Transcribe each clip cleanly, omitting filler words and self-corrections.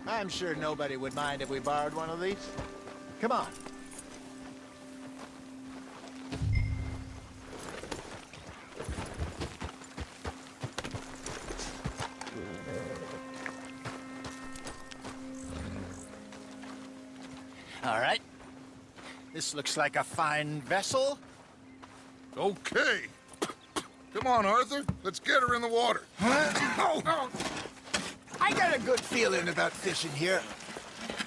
I'm sure nobody would mind if we borrowed one of these. Come on. All right. This looks like a fine vessel. Okay. Come on, Arthur. Let's get her in the water. Oh. I got a good feeling about fishing here.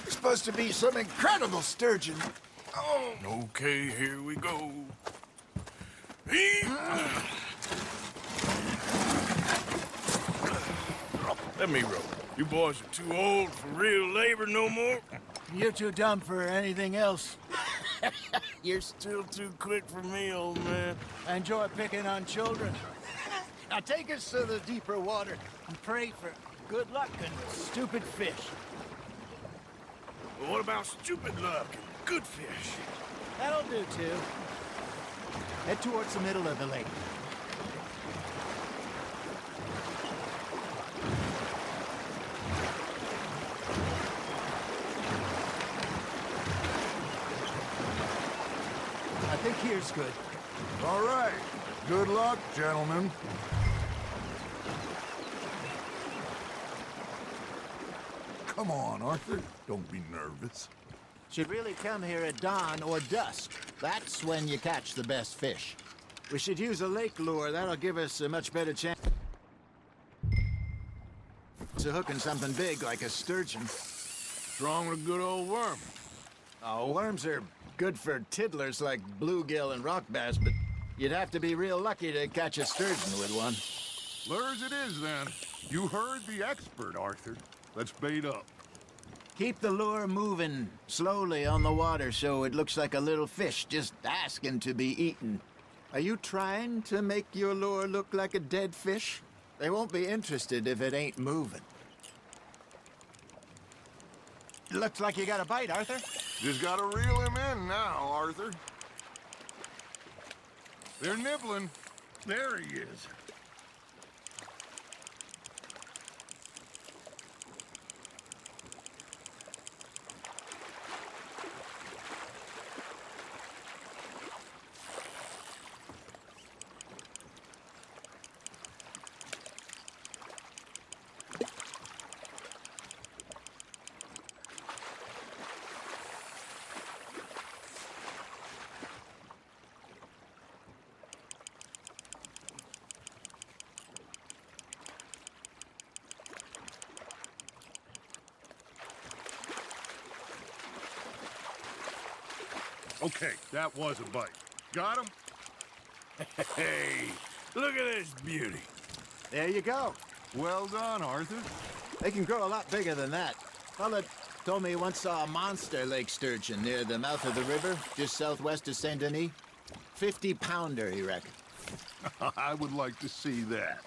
There's supposed to be some incredible sturgeon. Oh. Okay, here we go. Let me row. You boys are too old for real labor no more. You're too dumb for anything else. You're still too quick for me, old man. I enjoy picking on children. Now take us to the deeper water and pray for good luck and stupid fish. But what about stupid luck and good fish? That'll do, too. Head towards the middle of the lake. I think here's good. All right. Good luck, gentlemen. Come on, Arthur. Don't be nervous. Should really come here at dawn or dusk. That's when you catch the best fish. We should use a lake lure. That'll give us a much better chance of hooking something big like a sturgeon. What's wrong with a good old worm? Oh, worms are good for tiddlers like bluegill and rock bass, but you'd have to be real lucky to catch a sturgeon with one. Lures it is, then. You heard the expert, Arthur. Let's bait up. Keep the lure moving slowly on the water so it looks like a little fish just asking to be eaten. Are you trying to make your lure look like a dead fish? They won't be interested if it ain't moving. Looks like you got a bite, Arthur. Just gotta reel him in now, Arthur. They're nibbling. There he is. Okay, that was a bite. Got him? Hey, look at this beauty. There you go. Well done, Arthur. They can grow a lot bigger than that. Fella told me he once saw a monster lake sturgeon near the mouth of the river, just southwest of Saint Denis. 50-pounder, he reckoned. I would like to see that.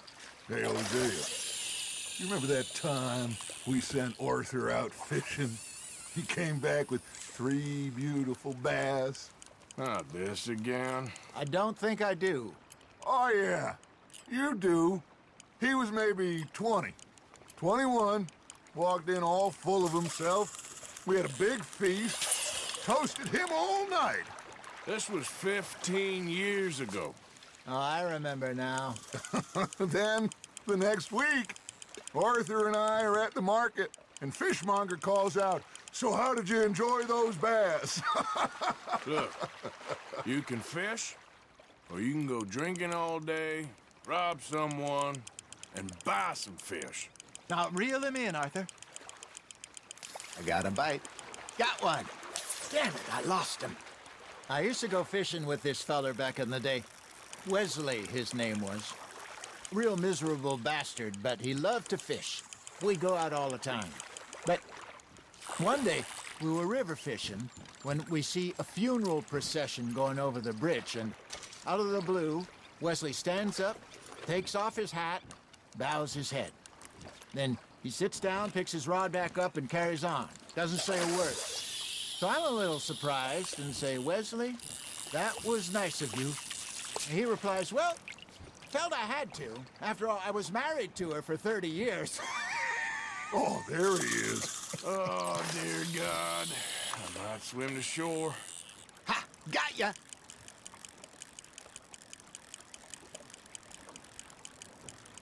Hey, Hosea, you remember that time we sent Arthur out fishing? He came back with 3 beautiful bass. Not this again. I don't think I do. Oh, yeah. You do. He was maybe 20. 21. Walked in all full of himself. We had a big feast. Toasted him all night. This was 15 years ago. Oh, I remember now. Then, the next week, Arthur and I are at the market, and Fishmonger calls out, "So how did you enjoy those bass?" Look, you can fish, or you can go drinking all day, rob someone, and buy some fish. Now, reel him in, Arthur. I got a bite. Got one. Damn it, I lost him. I used to go fishing with this feller back in the day. Wesley, his name was. Real miserable bastard, but he loved to fish. We'd go out all the time. But one day, we were river fishing when we see a funeral procession going over the bridge, and out of the blue, Wesley stands up, takes off his hat, bows his head. Then he sits down, picks his rod back up, and carries on. Doesn't say a word. So I'm a little surprised and say, "Wesley, that was nice of you." And he replies, "Well, felt I had to. After all, I was married to her for 30 years. Oh, there he is. Oh, dear God. I might swim to shore. Ha! Got ya!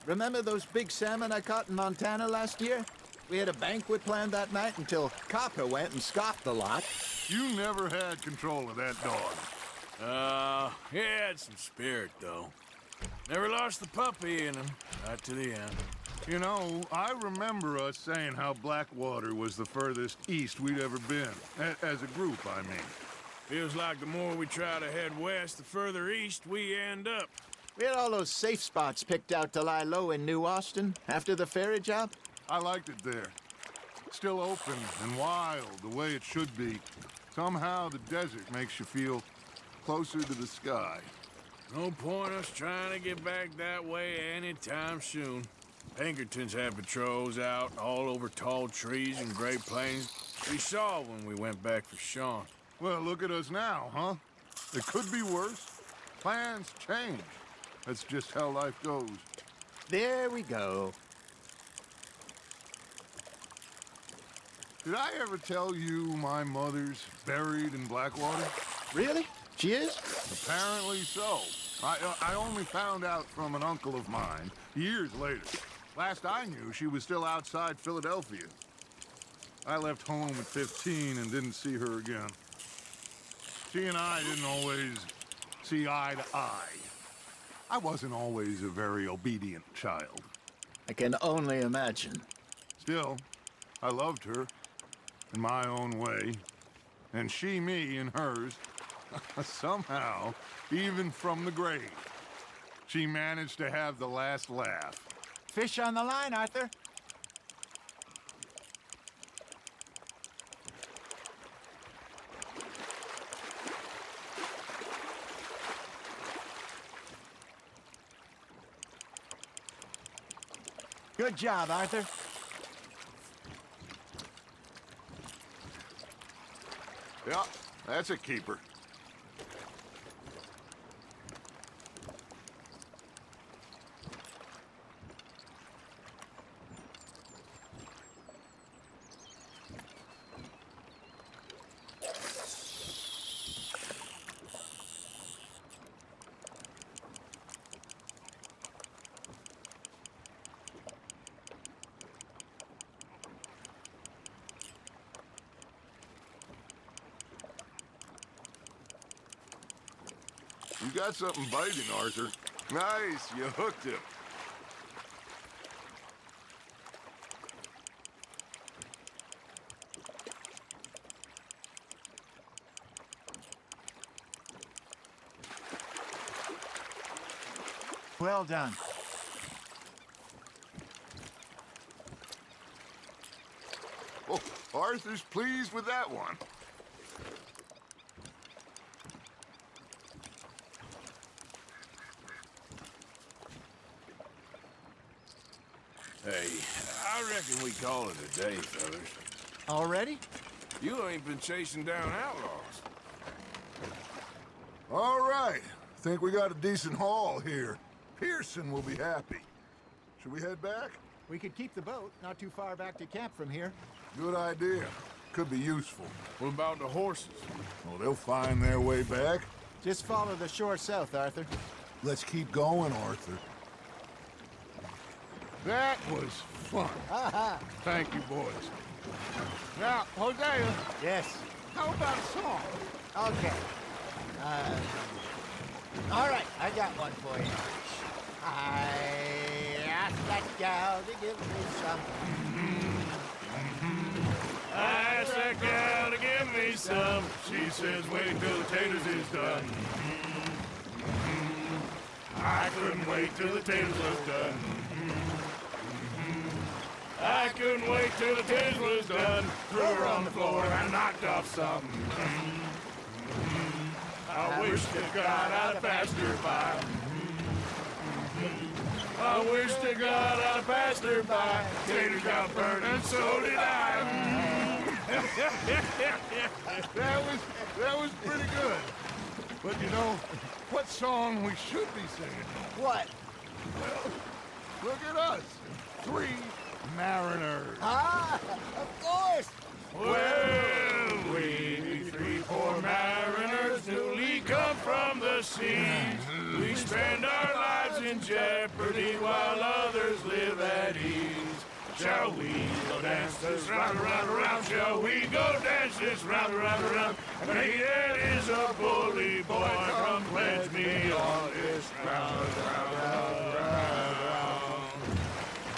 Remember those big salmon I caught in Montana last year? We had a banquet planned that night until Copper went and scoffed the lot. You never had control of that dog. He had some spirit, though. Never lost the puppy in him, right to the end. You know, I remember us saying how Blackwater was the furthest east we'd ever been. As a group, I mean. Feels like the more we try to head west, the further east we end up. We had all those safe spots picked out to lie low in New Austin after the ferry job. I liked it there. Still open and wild, the way it should be. Somehow the desert makes you feel closer to the sky. No point us trying to get back that way anytime soon. Pinkertons had patrols out all over tall trees and Great Plains. We saw when we went back for Sean. Well, look at us now, huh? It could be worse. Plans change. That's just how life goes. There we go. Did I ever tell you my mother's buried in Blackwater? Really? She is? Apparently so. I only found out from an uncle of mine years later. Last I knew, she was still outside Philadelphia. I left home at 15 and didn't see her again. She and I didn't always see eye to eye. I wasn't always a very obedient child. I can only imagine. Still, I loved her in my own way, and she me in hers. Somehow, even from the grave, she managed to have the last laugh. Fish on the line, Arthur. Good job, Arthur. Yeah, that's a keeper. You got something biting, Arthur. Nice, you hooked him. Well done. Oh, Arthur's pleased with that one. Hey, I reckon we call it a day, fellas. Already? You ain't been chasing down outlaws. All right. Think we got a decent haul here. Pearson will be happy. Should we head back? We could keep the boat not too far back to camp from here. Good idea. Could be useful. What about the horses? Well, they'll find their way back. Just follow the shore south, Arthur. Let's keep going, Arthur. That was fun. Thank you, boys. Now, Hosea, Yes. how about a song? Okay. All right, I got one for you. I asked that gal to give me some. I asked that gal to give me some. She says, wait till the taters is done. I couldn't wait till the taters was done. I couldn't wait till the taters was done. Threw her on the floor and I knocked off something. I wish to God I'd have passed her by. I wish to God I'd have passed her by. Taters got burned and so did I. That was pretty good. But you know, what song we should be singing? What? Well, look at us. 3 mariners. Ah, of course! Well, we three poor mariners newly come from the seas. We spend our lives in jeopardy while others live at ease. Shall we go dance this round, around, around? Shall we go dance this round, around, around? And he that is a bully boy, come pledge me on this round, round, round.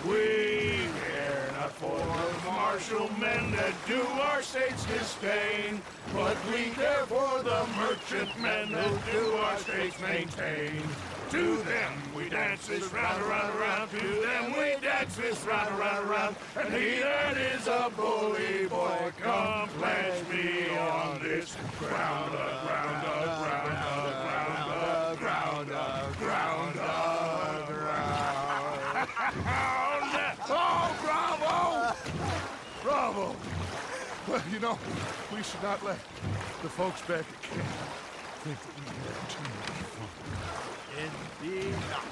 We care not for the martial men that do our states disdain, but we care for the merchant men that do our states maintain. To them we dance this round, around, around. To them we dance this round, around, around. And he that is a bully boy, come pledge me on this ground, ground, ground, ground, ground, ground, ground. Oh, bravo! Bravo! Well, you know, we should not let the folks back at camp think that we had too much fun. Indeed not.